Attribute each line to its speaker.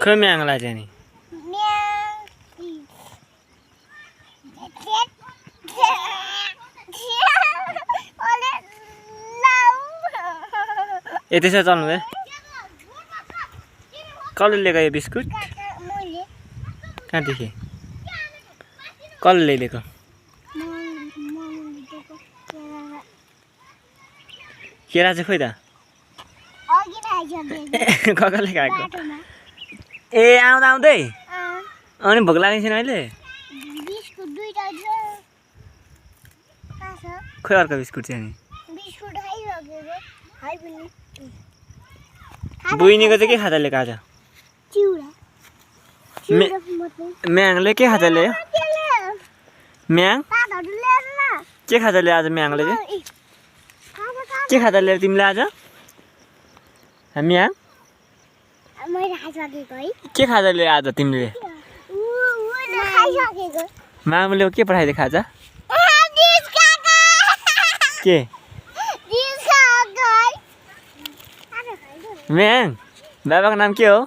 Speaker 1: खै म्याङलाई चाहिँ नि ए त्यसो चल्नु दे कसले लिएको यो बिस्कुट कहाँदेखि कसले ल्याइदिएको केरा चाहिँ खोइ त ककाले खाएको ए आउँदा आउँदै अनि भोक लागेको छैन अहिले खोइ अर्को बिस्कुट चाहिँ नि बुइनीको चाहिँ के खाता ल्याएको आज म्याङले के खाता ल्यायो म्याङ के खाता ल्यायो आज म्याङले चाहिँ के खाता ल्यायो तिमीले आज म्याङ के खाजा ल्यायो आज तिमीले मामुले के पठाइदियो खाजा के म्याङ बाबाको नाम के हो